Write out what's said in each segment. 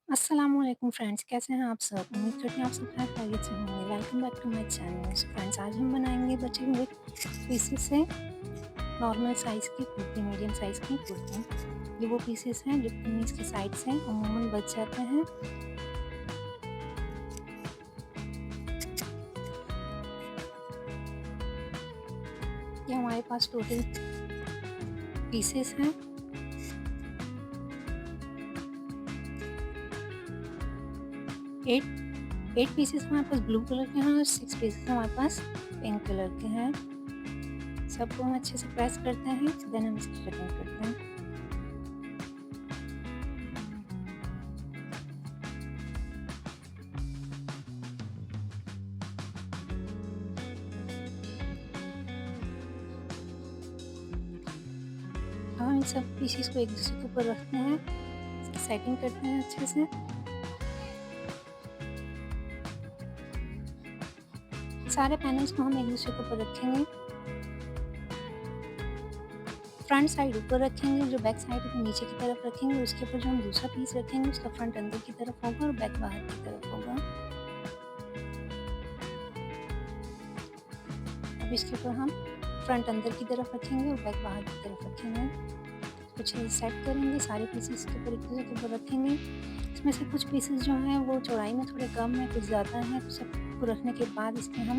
अस्सलामुअलैकुम फ्रेंड्स, कैसे हैं आप सब? उम्मीद करती हूँ आप सब खैर खैरियत से होंगे। Welcome back to my channel. So friends, आज हम बनाएंगे बचे हुए पीसेस से नॉर्मल साइज़ की कुर्ती, मीडियम साइज़ की कुर्ती। ये वो पीसेस हैं जो कमीज़ के साइड से अमूमन बच जाते हैं। ये हमारे पास टोटल पीसेस हैं। 8 8 पीसेस हमारे पास ब्लू कलर के हैं और 6 पीसेस हमारे पास पिंक कलर के हैं। सबको हम अच्छे से प्रेस करते हैं, देन हम इसकी कटिंग करते हैं। अब हम इन सब पीसेस को एक दूसरे के ऊपर रखते हैं, इसकी सेटिंग करते हैं अच्छे से। सारे पैनल्स को हम एक दूसरे के ऊपर रखेंगे। फ्रंट साइड ऊपर रखेंगे, जो बैक साइड है नीचे की तरफ रखेंगे। उसके ऊपर जो हम दूसरा पीस रखेंगे उसका फ्रंट अंदर की तरफ होगा और बैक बाहर की तरफ होगा। अब इसके ऊपर हम फ्रंट अंदर की तरफ रखेंगे और बैक बाहर की तरफ रखेंगे। कुछ सेट करेंगे, सारे पीसेस के ऊपर एक दूसरे के ऊपर रखेंगे। इसमें से कुछ पीसेस जो हैं वो चौड़ाई में थोड़े कम है, कुछ ज़्यादा है, तो सबको रखने के बाद इसकी हम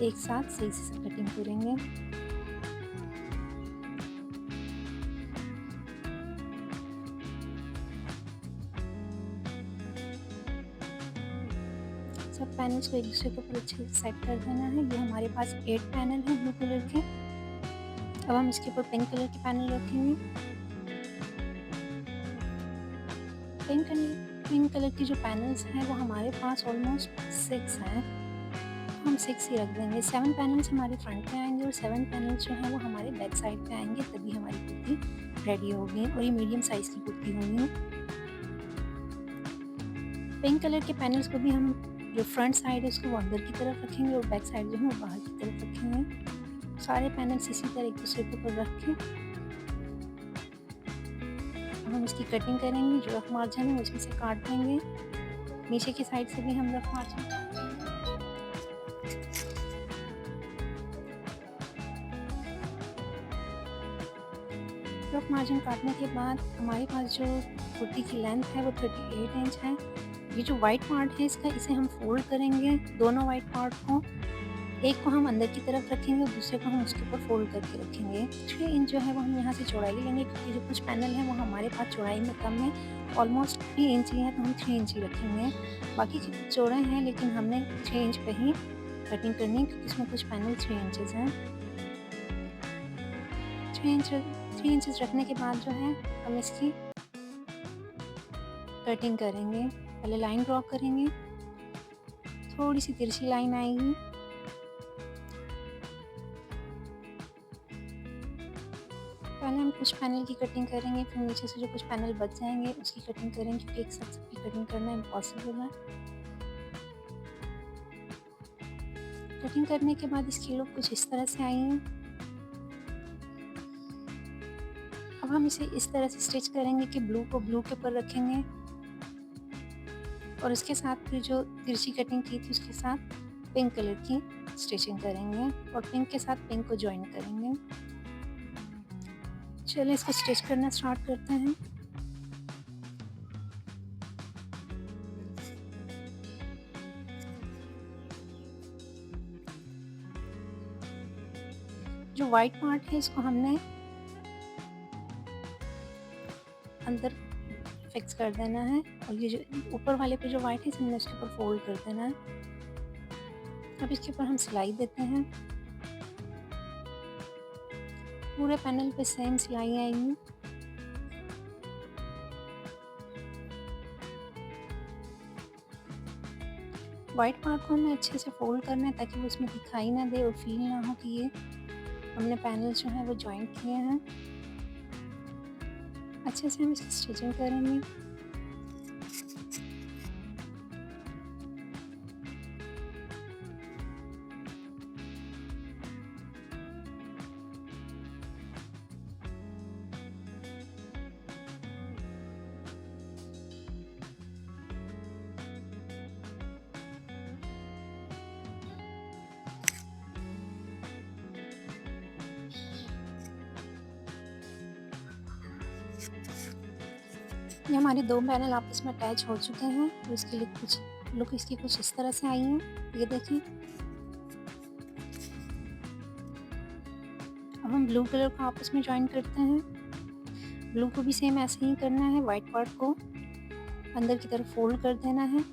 एक साथ सही से कटिंग करेंगे। सब पैनल्स को एक दूसरे के ऊपर अच्छे से सेट कर देना है। ये हमारे पास 8 पैनल हैं ब्लू कलर के। अब हम इसके ऊपर पिंक कलर के पैनल रखेंगे। पिंक कलर की जो पैनल्स हैं वो हमारे पास ऑलमोस्ट 6 हैं। हम 6 ही रख देंगे। 7 पैनल्स हमारे फ्रंट पे आएंगे और 7 पैनल्स जो हैं वो हमारे बैक साइड पे आएंगे, तभी हमारी कुर्ती रेडी होगी और ये मीडियम साइज़ की कुर्ती होगी। पिंक कलर के पैनल्स को भी हम जो फ्रंट साइड है उसको वो अंदर की तरफ रखेंगे और बैक साइड जो है वो बाहर की तरफ रखेंगे। सारे पैनल्स इसी तरह एक दूसरे के ऊपर रख के अब हम इसकी कटिंग करेंगे। जो रफ मार्जिन है उसमें से काट देंगे। नीचे की साइड से भी हम रफ मार्जिन काट देंगे। रफ मार्जिन काटने के बाद हमारे पास जो कुर्ती की लेंथ है वो 38 इंच है। ये जो वाइट पार्ट है इसका, इसे हम फोल्ड करेंगे, दोनों वाइट पार्ट को। एक को हम अंदर की तरफ रखेंगे और दूसरे को हम उसके ऊपर फोल्ड करके रखेंगे। 3 इंच जो है वो हम यहाँ से चौड़ाई ले लेंगे, क्योंकि जो कुछ पैनल है वो हमारे पास चौड़ाई में कम है, ऑलमोस्ट 3 इंच ही है, तो हम 3 इंच ही रखेंगे। बाकी के चौड़े हैं लेकिन हमने 3 इंच पे ही कटिंग करनी है, क्योंकि इसमें कुछ पैनल 3 इंचेस हैं। 3 इंचेस रखने के बाद जो है हम इसकी कटिंग करेंगे। पहले लाइन ड्रॉ करेंगे, थोड़ी सी तिरछी लाइन आएगी। पहले हम कुछ पैनल की कटिंग करेंगे, फिर नीचे से जो कुछ पैनल बच जाएंगे उसकी कटिंग करेंगे, क्योंकि एक साथ सबकी कटिंग करना इम्पॉसिबल है। कटिंग करने के बाद इसकी लुक कुछ इस तरह से आई है। अब हम इसे इस तरह से स्टिच करेंगे कि ब्लू को ब्लू के ऊपर रखेंगे और उसके साथ फिर जो तिरछी कटिंग की थी उसके साथ पिंक कलर की स्टिचिंग करेंगे और पिंक के साथ पिंक को ज्वाइन करेंगे। चलिए इसको स्टिच करना स्टार्ट करते हैं। जो वाइट पार्ट है इसको हमने अंदर फिक्स कर देना है और ये जो ऊपर वाले पे जो वाइट है इसे हमने उसके ऊपर फोल्ड कर देना है। अब इसके ऊपर हम सिलाई देते हैं। पूरे पैनल पे सेम सिलाई आएगी। वाइट पार्ट को हमें अच्छे से फोल्ड करना है, ताकि वो उसमें दिखाई ना दे और फील ना हो कि ये हमने पैनल जो है वो जॉइंट किए हैं। अच्छे से हम इसकी स्टिचिंग करेंगे। ये हमारे 2 पैनल आपस में अटैच हो चुके हैं और इसके लिए कुछ लुक इसकी कुछ इस तरह से आई है। ये देखें। अब हम ब्लू कलर को आपस में जॉइन करते हैं। ब्लू को भी सेम ऐसे ही करना है, व्हाइट पार्ट को अंदर की तरफ फोल्ड कर देना है।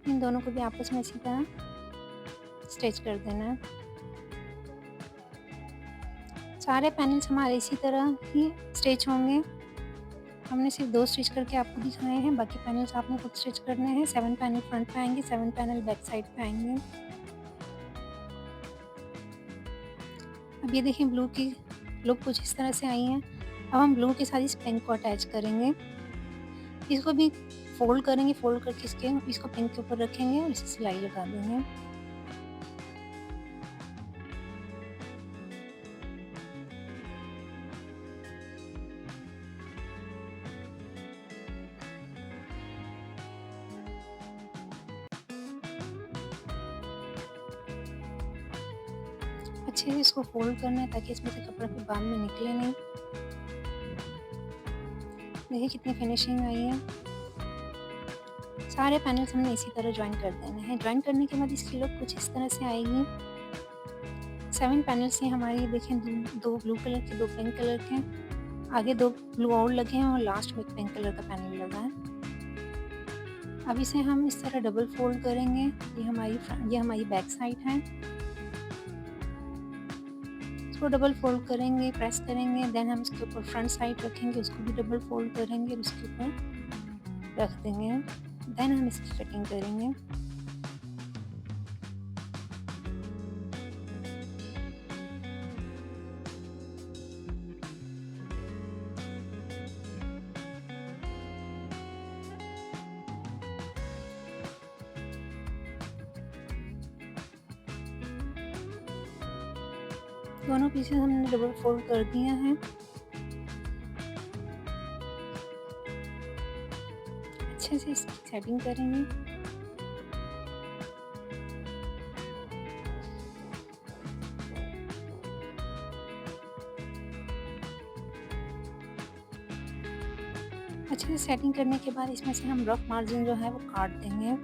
इन दोनों को भी आपस में इसी तरह स्टिच कर देना है। सारे पैनल्स हमारे इसी तरह ही स्टिच होंगे। हमने सिर्फ 2 स्टिच करके आपको दिखाए हैं, बाकी पैनल्स आपने खुद स्टिच करने हैं। 7 पैनल फ्रंट पे आएंगे, 7 पैनल बैक साइड पे आएंगे। अब ये देखिए ब्लू की लुक कुछ इस तरह से आई है। अब हम ब्लू के साथ इस पिंक को अटैच करेंगे। इसको भी फोल्ड करेंगे, फोल्ड करके इसको पिंक के ऊपर रखेंगे और इसे सिलाई लगा देंगे। अच्छे से इसको फोल्ड करना है ताकि इसमें से कपड़ा फिर बाद में निकले नहीं। देखिए कितनी फिनिशिंग आई है। सारे पैनल्स हमने इसी तरह ज्वाइन कर देने हैं। ज्वाइन करने के बाद इसकी लुक कुछ इस तरह से आएगी। 7 पैनल्स हैं हमारी। देखें, 2 ब्लू कलर के, 2 पिंक कलर के, आगे 2 ब्लू और लगे हैं और लास्ट में एक पिंक कलर का पैनल लगा है। अब इसे हम इस तरह डबल फोल्ड करेंगे। ये हमारी बैक साइड है। इसको डबल फोल्ड करेंगे, प्रेस करेंगे, देन हम इसके ऊपर फ्रंट साइड रखेंगे, उसको भी डबल फोल्ड करेंगे और उसके ऊपर रख देंगे। देन हम इसकी कटिंग करेंगे। दोनों पीसेस हमने डबल फोल्ड कर दिया है। अच्छे से इसकी सेटिंग करेंगे। अच्छे से सेटिंग करने के बाद इसमें से हम रफ मार्जिन जो है वो काट देंगे।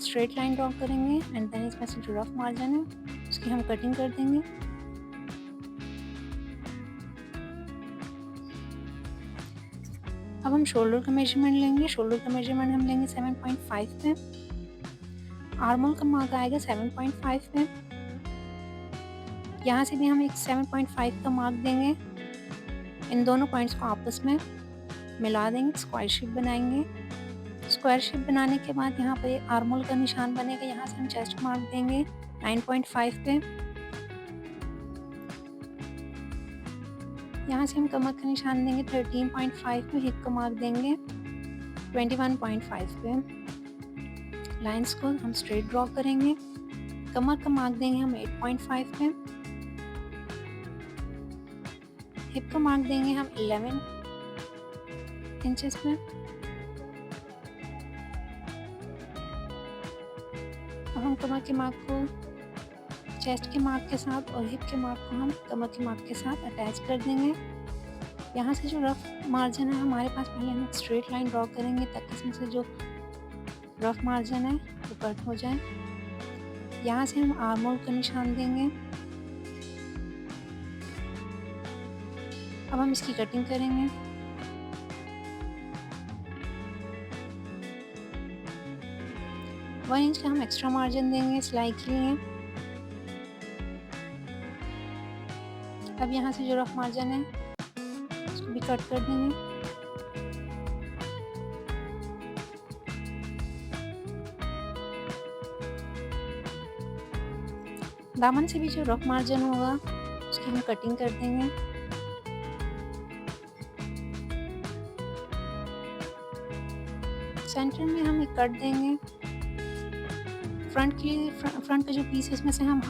स्ट्रेट लाइन ड्रॉ करेंगे एंड देन इसमें से जो रफ मार्जिन है उसकी हम कटिंग कर देंगे। अब हम शोल्डर का मेजरमेंट लेंगे। शोल्डर का मेजरमेंट हम लेंगे 7.5 पे। आर्मोल का मार्क आएगा 7.5 पे। यहाँ से भी हम एक 7.5 का मार्क देंगे। इन दोनों पॉइंट्स को आपस में मिला देंगे, स्क्वायर शेप बनाएंगे। स्क्वायर शेप बनाने के बाद यहाँ पर आर्मोल का निशान बनेगा। यहाँ से हम चेस्ट मार्क देंगे 9.5 पे। यहाँ से हम कमर का निशान देंगे 13.5 पे। हिप का मार्क देंगे 21.5 पे। लाइंस को हम स्ट्रेट ड्रॉ करेंगे। कमर का मार्क देंगे हम 8.5 पे। हिप का मार्क देंगे हम 11 इंचेस पे। अब हम कमर के मार्क को चेस्ट के मार्क के साथ और हिप के मार्क को हम कमर के मार्क के साथ अटैच कर देंगे। यहाँ से जो रफ मार्जिन है हमारे पास, पहले हम स्ट्रेट लाइन ड्रॉ करेंगे ताकि इसमें से जो रफ मार्जिन है वो कट हो जाए। यहाँ से हम आर्मोल का निशान देंगे। अब हम इसकी कटिंग करेंगे। वन इंच का हम एक्स्ट्रा मार्जिन देंगे सिलाई के लिए। अब यहाँ से जो रफ मार्जिन है उसको भी कट कर देंगे। दामन से भी जो रफ मार्जिन होगा उसकी हम कटिंग कर देंगे। सेंटर में हम एक कट देंगे। फ्रंट का जो पीस है इसमें से हम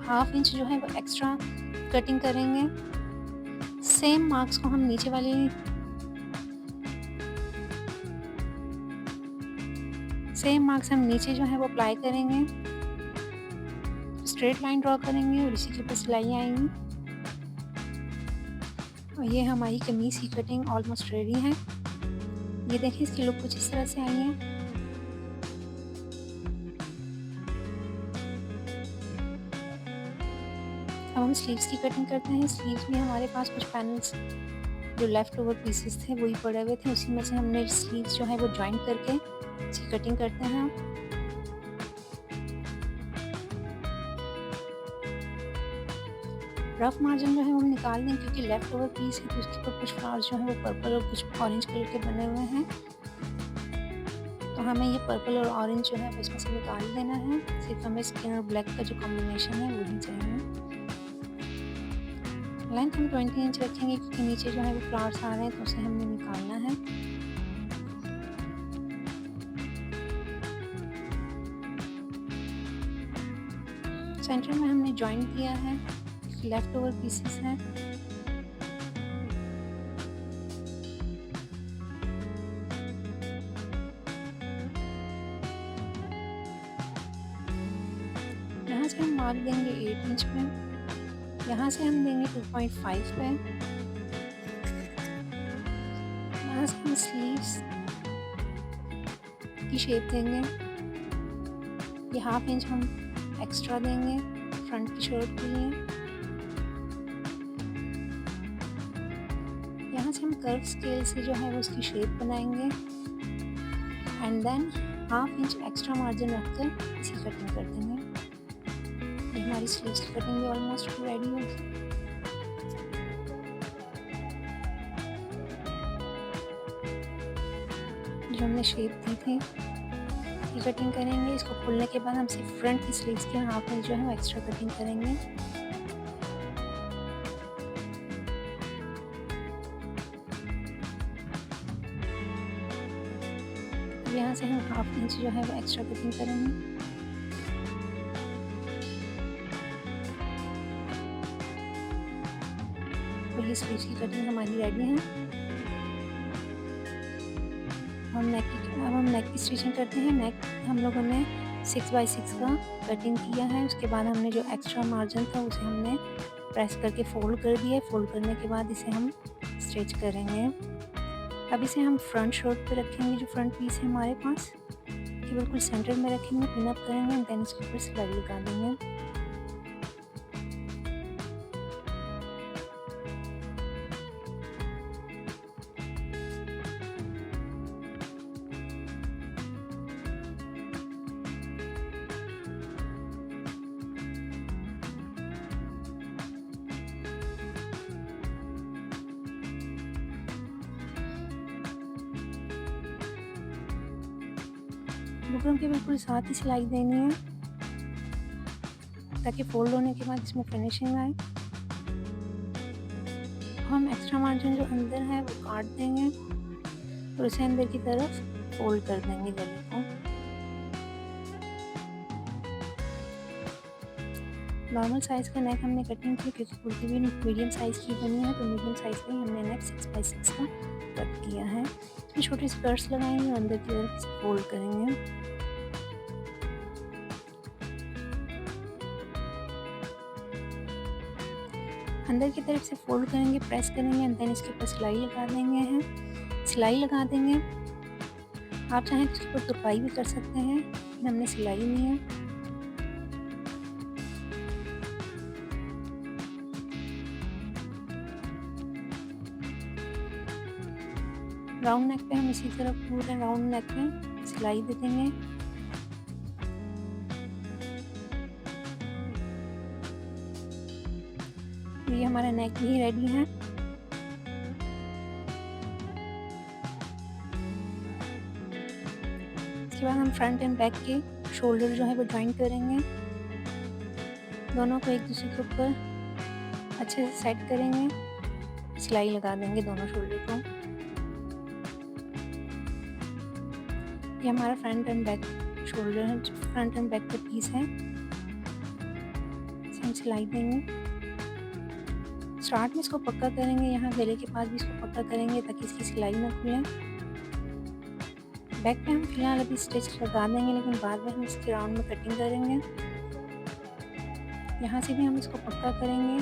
हाफ इंच जो है वो एक्स्ट्रा कटिंग करेंगे। सेम मार्क्स को हम नीचे वाली जो है वो अप्लाई करेंगे। स्ट्रेट लाइन ड्रॉ करेंगे और इसी के ऊपर सिलाई आएंगी। और ये हमारी कमीज़ की कटिंग ऑलमोस्ट रेडी है। ये देखिए इसकी लुक कुछ इस तरह से आई है। अब हम स्लीव्स की कटिंग करते हैं। स्लीव्स में हमारे पास कुछ पैनल्स जो लेफ़्ट ओवर पीसेस थे वही पड़े हुए थे, उसी में से हमने स्लीव्स जो है वो जॉइन करके इसकी कटिंग करते हैं हम। रफ मार्जिन जो है वो हम निकाल दें क्योंकि लेफ़्ट ओवर पीस है तो उसके ऊपर कुछ फ्लावर्स जो है वो पर्पल और कुछ ऑरेंज कलर के बने हुए हैं, तो हमें ये पर्पल और ऑरेंज जो है वो इसमें से निकाल देना है। सिर्फ हमें स्किन और ब्लैक का जो कॉम्बिनेशन है वही चाहिए। लेंथ हम 20 इंच रखेंगे क्योंकि नीचे जो है वो फ्लावर्स आ रहे हैं तो उसे हमने निकालना है। सेंटर में हमने जॉइन किया है, लेफ्ट ओवर पीसेस हैं। यहाँ से हम मार्क देंगे 8 इंच पे, यहाँ से हम देंगे 2.5 पे, यहाँ से हम स्लीव्स की शेप देंगे। ये हाफ इंच हम एक्स्ट्रा देंगे फ्रंट की शर्ट के लिए। यहाँ से हम कर्व स्केल से जो है वो उसकी शेप बनाएंगे and than half inch extra margin रखकर इसकी कटिंग कर देंगे। ये हमारी स्लीव्स की कटिंग भी ऑलमोस्ट रेडी हो। जो हमने शेप दी थी इसकी कटिंग करेंगे। इसको खोलने के बाद हम सिर्फ फ्रंट की स्लीव्स के हाफ इंच जो है वो एक्स्ट्रा कटिंग करेंगे। यहाँ से हम हाफ इंच जो है वो एक्स्ट्रा कटिंग करेंगे। तो ये स्लीव्स की कटिंग हमारी रेडी है। अब हम नेक की स्टिचिंग करते हैं। नेक हम लोगों ने 6x6 का कटिंग किया है। उसके बाद हमने जो एक्स्ट्रा मार्जिन था उसे हमने प्रेस करके फोल्ड कर दिया। फोल्ड करने के बाद इसे हम स्टिच करेंगे। अब इसे हम फ्रंट शर्ट पे रखेंगे। जो फ्रंट पीस है हमारे पास ये बिल्कुल सेंटर में रखेंगे, पिन अप करेंगे एंड देन इसके ऊपर सिलाई लगा देंगे। बुकरम के बिल्कुल साथ ही सिलाई देनी है ताकि फोल्ड होने के बाद इसमें फिनिशिंग आए। हम एक्स्ट्रा मार्जिन जो अंदर है वो काट देंगे और उसे अंदर की तरफ फोल्ड कर देंगे गले को। नॉर्मल साइज़ का नेक हमने कटिंग की क्योंकि कुर्ती भी मीडियम साइज़ की बनी है, तो मीडियम साइज़ का ही हमने नेक 6x6 का कट किया है। इसमें छोटे स्कर्ट्स लगाएंगे और अंदर की तरफ इसे फोल्ड करेंगे। अंदर की तरफ से फोल्ड करेंगे, प्रेस करेंगे एंड देन इसके ऊपर सिलाई लगा देंगे हैं। सिलाई लगा देंगे। आप चाहें तो इसके ऊपर तुरपाई भी कर सकते हैं, लेकिन हमने सिलाई ली है। राउंड नेक पे हम इसी तरह पूरे राउंड नेक में सिलाई दे देंगे। ये हमारा नेक भी रेडी है। इसके बाद हम फ्रंट एंड बैक के शोल्डर जो है वो ज्वाइन करेंगे। दोनों को एक दूसरे के ऊपर अच्छे से सेट करेंगे, सिलाई लगा देंगे दोनों शोल्डर को। ये हमारा फ्रंट एंड बैक शोल्डर है, फ्रंट एंड बैक का पीस है। इसे हम सिलाई देंगे। स्टार्ट में इसको पक्का करेंगे, यहाँ गले के पास भी इसको पक्का करेंगे ताकि इसकी सिलाई ना खुले। बैक पे हम फिलहाल अभी स्टिच लगा देंगे, लेकिन बाद में हम इसके राउंड में कटिंग करेंगे। यहाँ से भी हम इसको पक्का करेंगे।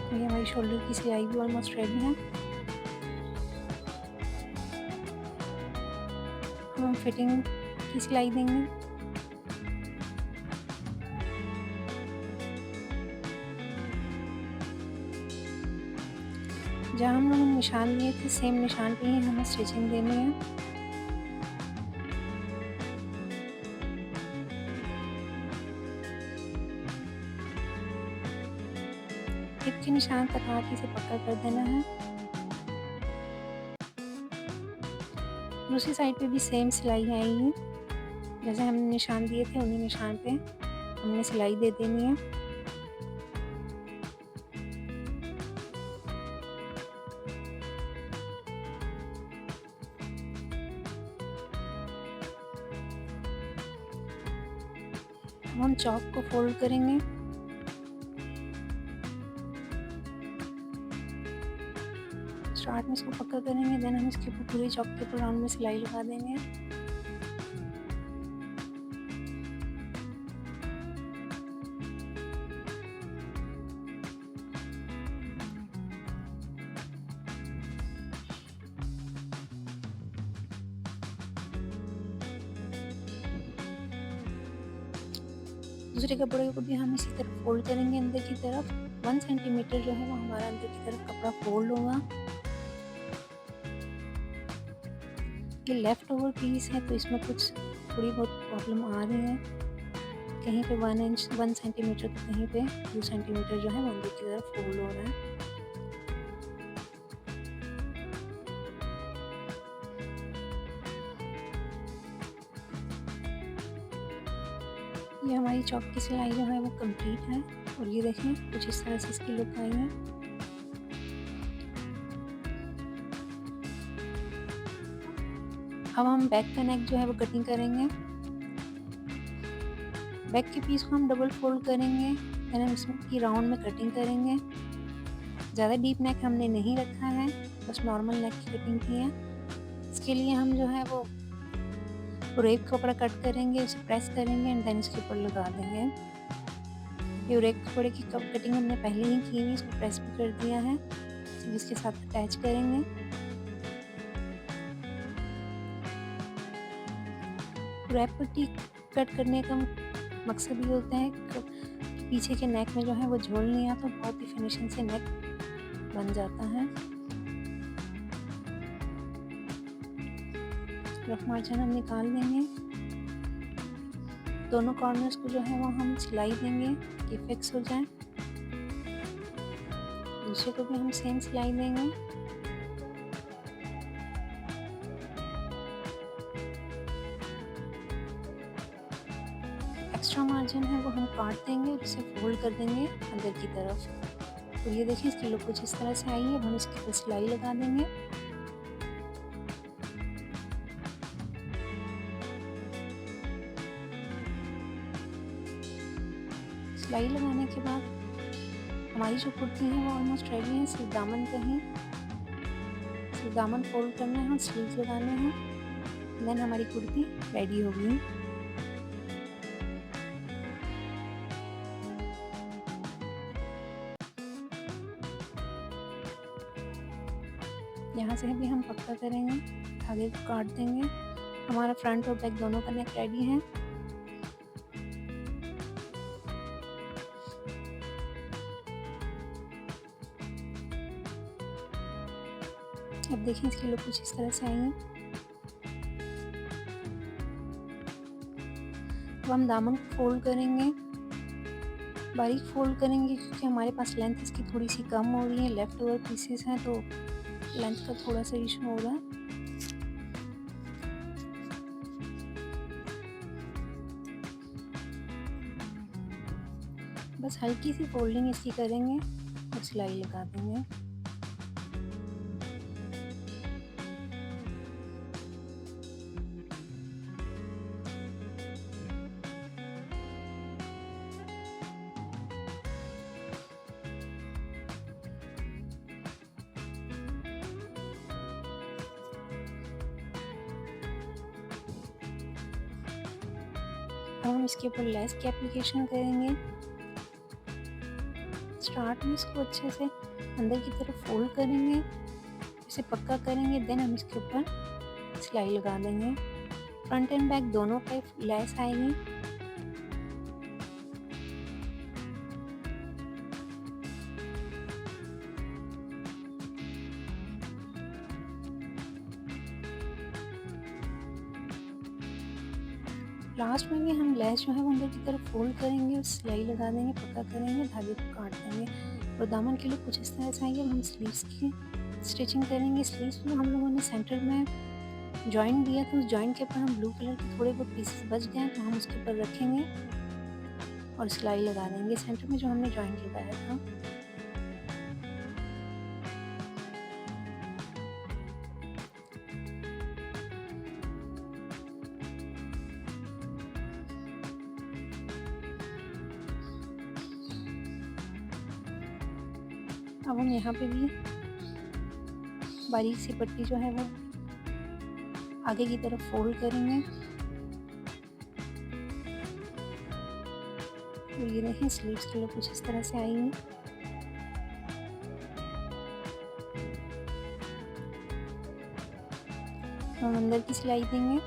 तो ये हमारी शोल्डर की सिलाई भी ऑलमोस्ट रेडी है। हम फिटिंग की सिलाई देंगे। जहाँ हम लोगों ने निशान दिए थे सेम निशान पे ही हमें स्टिचिंग देनी है। हिप के निशान तक आके इसे पक्का कर देना है। दूसरी साइड पे भी सेम सिलाई आएगी, जैसे हमने निशान दिए थे उन्हीं निशान पे हमने सिलाई दे देनी है। अब हम चौक को फोल्ड करेंगे। स्टार्ट में इसको पक्का करेंगे, देन हम इसके ऊपर पूरे चौक के ऊपर राउंड में सिलाई लगा देंगे। दूसरे कपड़े को भी हम इसी तरह फोल्ड करेंगे अंदर की तरफ। 1 सेंटीमीटर जो है वो हमारा अंदर की तरफ कपड़ा फोल्ड होगा। ये लेफ़्ट ओवर पीस है तो इसमें कुछ थोड़ी बहुत प्रॉब्लम आ रही है। कहीं पे 1 सेंटीमीटर तो कहीं पे 2 सेंटीमीटर जो है वो अंदर की तरफ फोल्ड हो रहा है। ये हमारी चौक की सिलाई जो है वो कंप्लीट है और ये देखें कुछ इस तरह से इसकी लुक आई है। अब हम बैक का नेक जो है वो कटिंग करेंगे। बैक के पीस को हम डबल फोल्ड करेंगे, फिर हम इसकी राउंड में कटिंग करेंगे। ज़्यादा डीप नेक हमने नहीं रखा है, बस नॉर्मल नेक की कटिंग की है। इसके लिए हम जो है वो रेप कपड़ा कट करेंगे, उसे प्रेस करेंगे एंड देन इसके ऊपर लगा देंगे। ये रेप कपड़े की कटिंग हमने पहले ही की हुई, इसको प्रेस भी कर दिया है। सिर्फ इसके साथ अटैच करेंगे। रैप पट्टी कट करने का मकसद ये होता है कि पीछे के नेक में जो है वो झोल नहीं आता, बहुत ही फिनिशिंग से नेक बन जाता है। रफ मार्जिन हम निकाल देंगे। दोनों कॉर्नर्स को जो है वो हम सिलाई देंगे कि फिक्स हो जाए। दूसरे को भी हम सेम सिलाई देंगे। एक्स्ट्रा मार्जिन है वो हम काट देंगे और इसे फोल्ड कर देंगे अंदर की तरफ। तो ये देखिए इसकी लुक कुछ इस तरह से आई है। अब हम इसके ऊपर सिलाई लगा देंगे। सिलाई लगाने के बाद हमारी जो कुर्ती है वो ऑलमोस्ट रेडी है। सिर्फ दामन का ही सिर्फ दामन फोल्ड करना है और स्लीव्स लगाने हैं, देन हमारी कुर्ती रेडी हो गई। यहाँ से भी हम पक्का करेंगे, धागे को काट देंगे। हमारा फ्रंट और बैक दोनों का नेक रेडी है। अब देखिए इसकी लुक कुछ इस तरह से आई है। अब हम दामन को फोल्ड करेंगे, बारीक फोल्ड करेंगे क्योंकि हमारे पास लेंथ इसकी थोड़ी सी कम हो रही है। लेफ्ट ओवर पीसेस हैं तो लेंथ का थोड़ा सा इशू हो रहा है। बस हल्की सी फोल्डिंग इसकी करेंगे और सिलाई लगा देंगे। अब हम इसके ऊपर लेस की एप्लीकेशन करेंगे। स्टार्ट में इसको अच्छे से अंदर की तरफ फोल्ड करेंगे, इसे पक्का करेंगे, देन हम इसके ऊपर सिलाई लगा देंगे। फ्रंट एंड बैक दोनों पे लेस आएगी। लास्ट में भी हम लेस जो है वो अंदर की तरफ फोल्ड करेंगे और सिलाई लगा देंगे, पक्का करेंगे, धागे को काट देंगे। और दामन के लिए कुछ इस तरह से आएंगे। हम स्लीव्स की स्टिचिंग करेंगे। स्लीव्स में हम लोगों ने सेंटर में जॉइंट दिया था, उस जॉइंट के ऊपर हम ब्लू कलर के थोड़े बहुत पीसेस बच गए तो हम उसके ऊपर रखेंगे और सिलाई लगा देंगे सेंटर में जो हमने जॉइंट लगाया था। अब हम यहाँ पे भी बारीक सी पट्टी जो है वो आगे की तरफ फोल्ड करेंगे। और ये देखें स्लीव्स के लिए कुछ इस तरह से आएंगी। हम अंदर की सिलाई देंगे।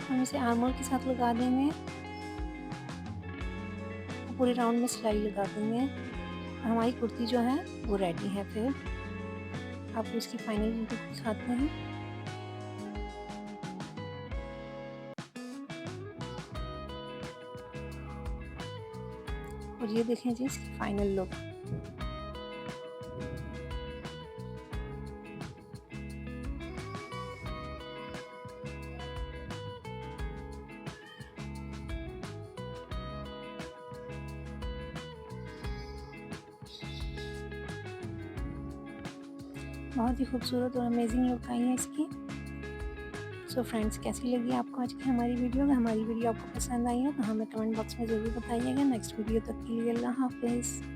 हम इसे आर्म होल के साथ लगा देंगे, पूरे राउंड में सिलाई लगा देंगे। और हमारी कुर्ती जो है वो रेडी है। फिर आपको इसकी फाइनल लुक दिखाते हैं। और ये देखें जी इसकी फाइनल लुक। बहुत ही खूबसूरत और अमेजिंग लुक आई है इसकी। सो फ्रेंड्स, कैसी लगी आपको आज की हमारी वीडियो? अगर हमारी वीडियो आपको पसंद आई हो तो हमें कमेंट बॉक्स में ज़रूर बताइएगा। नेक्स्ट वीडियो तक के लिए अल्लाह हाफिज़।